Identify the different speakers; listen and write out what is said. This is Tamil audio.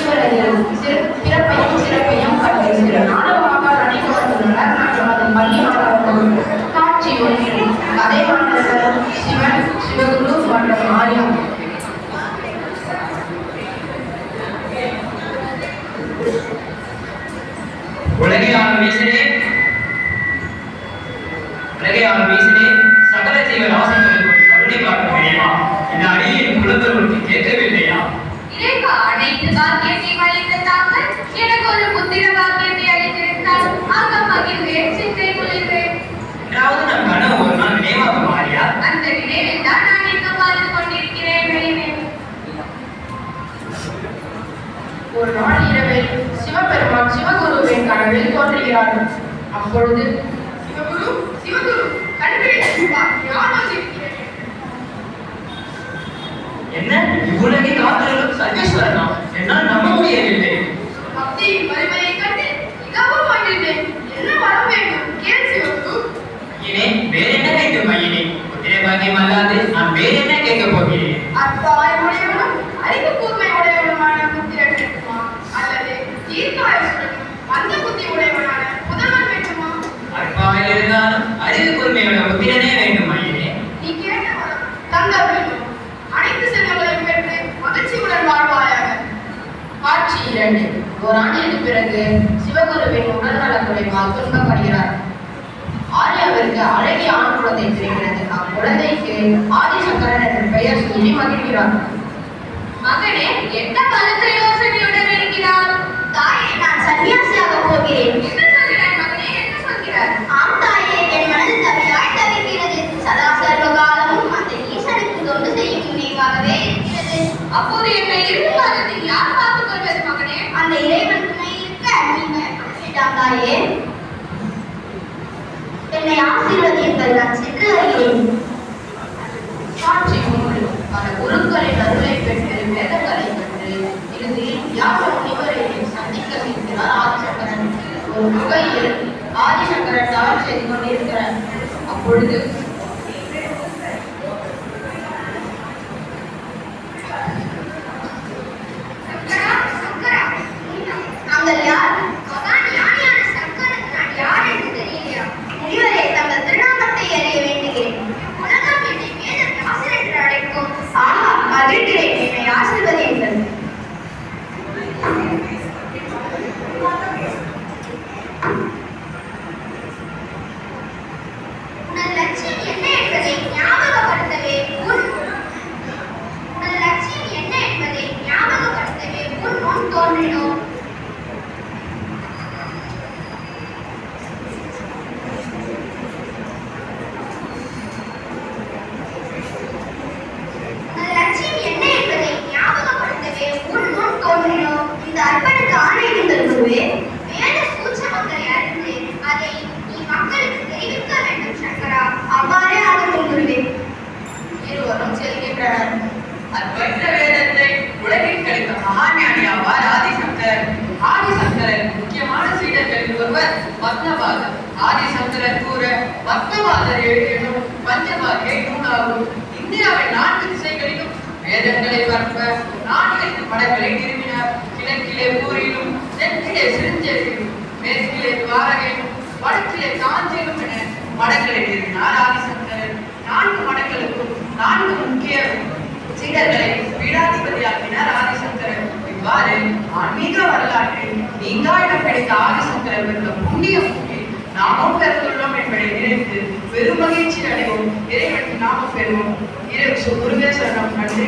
Speaker 1: இவரது சிறப்பையும் கற்று நாடகமாக நடிக்கப்பட்டுள்ளனர் மற்றும் அதன் பள்ளியாளர்கள் காட்சி ஒன்றில் கதை மாணவர்கள் சிவன் சிவகுரு மற்றும் ஆரியம்.
Speaker 2: சகல ஜீவராசிகளுக்கும் கருணை காட்ட முடியுமா? இந்த அடியின் குழந்தைகளுக்கு கேட்கவில்லையா?
Speaker 3: இறைவா, அனைத்து பாக்கியத்தை அளித்த தாங்கள் எனக்கு ஒரு புத்திர பாக்கியத்தை அளித்திருந்தால் அங்கம் மகிழ்வேன், சிந்தை கொள்கிறேன்.
Speaker 2: அதாவது நம் கனவு ஒரு நாள் நினைவாக மாறியா?
Speaker 3: அந்த நினைவில் தான் நான் இன்னும் வாழ்ந்து கொண்டிருக்கிறேன்.
Speaker 1: ஒரு நாள் இரவில் சிவபெருமான் சிவகுருவின் கனவில் தோன்றுகிறார். அப்பொழுது
Speaker 3: சிவகுரு
Speaker 2: என்ன இவ்வுலகை காத்தலும் சர்வேஸ்வரனா? என்னால் நம்ப முடியவில்லை.
Speaker 3: பக்தியின் வலிமையை கண்டு மிகவும் மகிழ்ந்தேன். என்ன வர வேண்டும் கேள் சிவகுரு.
Speaker 2: இனே வேற என்ன வேண்டும் ஐயனே? புத்திர பாக்கியம் அல்லாது நான் வேற என்ன கேட்க போகிறேன்?
Speaker 3: அத்தாயுடையவனும் அறிவு கூர்மை உடையவனுமான புத்திரன் வேண்டுமா? அல்லது தீர்க்காயுடன் மந்த புத்தி உடையவனான புதல்வன் வேண்டுமா?
Speaker 2: அற்பாயில் இருந்தாலும் அறிவு கூர்மையோட புத்திரனே வேண்டும் ஐயனே.
Speaker 3: நீ கேட்ட வரம் தந்த வேண்டும். அனைத்து செல்வங்களையும் பெற்று மகிழ்ச்சியுடன் வாழ்வாயாக.
Speaker 1: காட்சி 2. ஓராண்டிற்கு பிறகு சிவகுருவின் உடல்நலக் குறைவால் துன்பப்படுகிறார். ஆர்யாவிற்கு அழகிய ஆண் குழந்தை பிறக்கிறது. அக்குழந்தைக்கு ஆதிசங்கரன் என்ற பெயர் சொல்லி மகிழ்கிறார்.
Speaker 3: மகனே, என்ன பலத்த யோசனையுடன் இருக்கிறார்?
Speaker 4: தாயே, நான் சன்னியாசியாக போகிறேன்.
Speaker 3: என்ன சொல்கிறாய் மகனே? என்ன சொல்கிறார்?
Speaker 4: ஆம் தாயே, என் மனது தவியாய் தவிக்கிறது. சதா சர்வ காலமும் அந்த ஈசனுக்கு தொண்டு செய்யும் நினைவாகவே இருக்கிறது.
Speaker 3: அப்போது என்னை இறுதி காலத்தில் யார் பார்த்துக் கொள்வது மகனே?
Speaker 4: அந்த இறைவன் துணை இருக்க நீ பயப்பட வேண்டாம் தாயே. என்னை ஆசீர்வதியுங்கள், நான் சென்று வருகிறேன்.
Speaker 1: காட்சி 3. பல குருக்களின் அருளை பெற்று வேதங்களை கற்று இறுதியில் வியாச முனிவரை சந்திக்க செல்கிறார் ஆதிசங்கரன். ஒரு குகையில் ஆதிசங்கரன் தவறு செய்து கொண்டிருக்கிறார். அப்பொழுது
Speaker 4: தாங்கள் யார்? அதான் ஞானியான சங்கரனுக்கு நான் யார் என்று தெரியலையா? முனிவரே, தங்கள் திருநாமத்தை அறிய வேண்டுகிறேன். உலகம் என்னை வேத வியாசர் என்று அழைக்கும். ஆஹா, மகிழ்கிறேன். என்னை ஆசீர்வதியுங்கள். உனது லட்சியம் என்ன என்பதை ஞாபகப்படுத்தவே உன் முன் தோன்றினோம். இந்த அர்ப்பணிக்கு ஆணையிடுங்கள் குருவே. வேத சூட்சமங்களை அறிந்து அதை நீ மக்களுக்கு தெரிவிக்க வேண்டும் சங்கரா. அவ்வாறே ஆகட்டும் குருவே.
Speaker 1: இருவரும் செல்கின்றனர்.
Speaker 2: அற்பற்ற வேதத்தை உலகில் கிடைத்த மகாஞானி ஆவார் ஆதிசங்கரர். ஆதிசங்கரர் முக்கியமான சீடர்களில் ஒருவர் பத்மபாதர். ஆதிசங்கரர் கூற பத்மபாதர் எழுதியும் பஞ்சபாகிய நூலாகும். இந்தியாவின் 4 திசைகளிலும் வேதங்களை பரப்ப 4 படங்களை நிறுவினார். கிழக்கிலே பூரியிலும், தெற்கிலே சிறுஞ்சேரியிலும், மேற்கிலே துவாரகையிலும், வடக்கிலே காஞ்சியிலும் என மடங்களை நிறுவினார் ஆதிசங்கரர். 4 மடங்களுக்கும் 4 முக்கிய சீடர்களை பீடாதிபதியாக்கினார் ஆதிசங்கரர். இவ்வாறு ஆன்மீக வரலாற்றில் நீங்கா இடம் கிடைத்த ஆதிசங்கரர் பெற்ற புண்ணிய பூமி நாமும் பெற்றுள்ளோம் என்பதை நினைத்து பெரும் மகிழ்ச்சி அடைவோம். இறைவன் நாமும் பெறுவோம். குருவே சரணம். நன்றி.